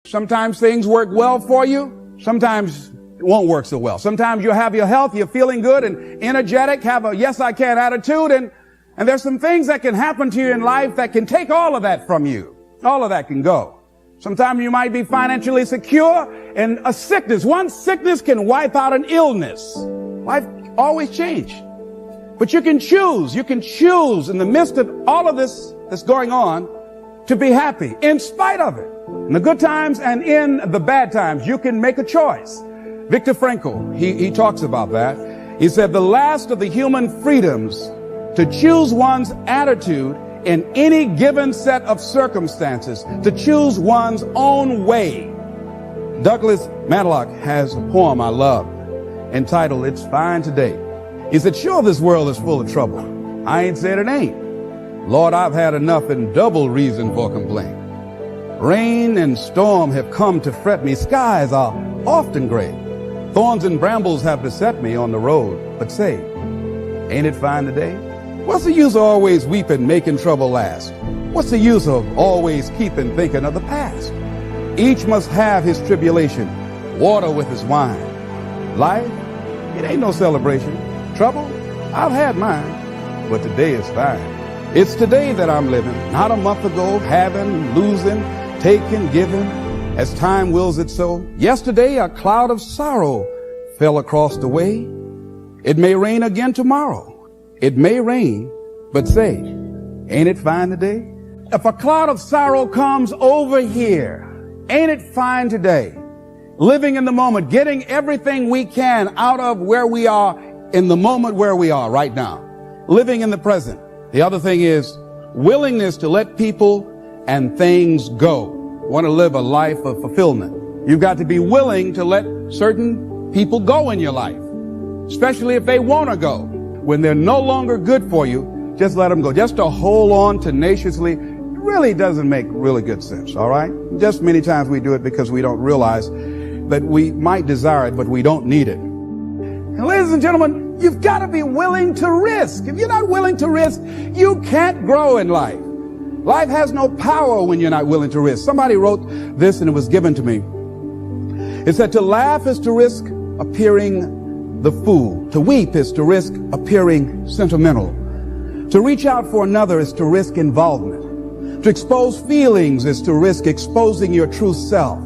Sometimes things work well for you. Sometimes it won't work so well. Sometimes you'll have your health, you're feeling good and energetic, have a yes I can attitude, and there's some things that can happen to you in life that can take all of that from you. All of that can go. Sometimes you might be financially secure, and a sickness, one sickness can wipe out an illness. Life always change. But you can choose in the midst of all of this that's going on to be happy in spite of it. In the good times and in the bad times, you can make a choice. Viktor Frankl, he talks about that. He said the last of the human freedoms to choose one's attitude in any given set of circumstances, to choose one's own way. Douglas Matlock has a poem I love entitled It's Fine Today. He said, sure, this world is full of trouble. I ain't said it ain't. Lord, I've had enough and double reason for complaint. Rain and storm have come to fret me. Skies are often gray. Thorns and brambles have beset me on the road. But say, ain't it fine today? What's the use of always weeping, making trouble last? What's the use of always keeping thinking of the past? Each must have his tribulation, water with his wine. Life, it ain't no celebration. Trouble, I've had mine, but today is fine. It's today that I'm living, not a month ago, having, losing, taking, giving, as time wills it so. Yesterday, a cloud of sorrow fell across the way. It may rain again tomorrow. It may rain, but say, ain't it fine today? If a cloud of sorrow comes over here, ain't it fine today? Living in the moment, getting everything we can out of where we are in the moment where we are right now. Living in the present. The other thing is willingness to let people and things go. Want to live a life of fulfillment. You've got to be willing to let certain people go in your life, especially if they want to go. When they're no longer good for you, just let them go. Just to hold on tenaciously really doesn't make really good sense, all right? Just many times we do it because we don't realize that we might desire it, but we don't need it. And ladies and gentlemen, you've got to be willing to risk. If you're not willing to risk, you can't grow in life. Life has no power when you're not willing to risk. Somebody wrote this and it was given to me. It said, to laugh is to risk appearing the fool. To weep is to risk appearing sentimental. To reach out for another is to risk involvement. To expose feelings is to risk exposing your true self.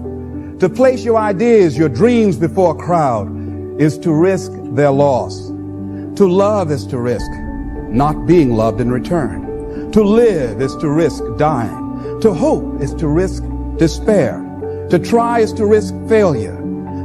To place your ideas, your dreams before a crowd is to risk their loss. To love is to risk not being loved in return. To live is to risk dying. To hope is to risk despair. To try is to risk failure.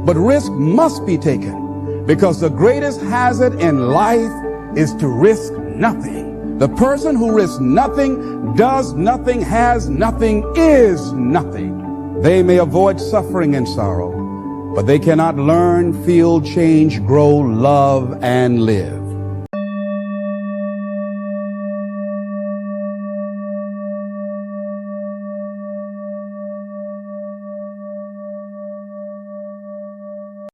But risk must be taken, because the greatest hazard in life is to risk nothing. The person who risks nothing, does nothing, has nothing, is nothing. They may avoid suffering and sorrow, but they cannot learn, feel, change, grow, love, and live.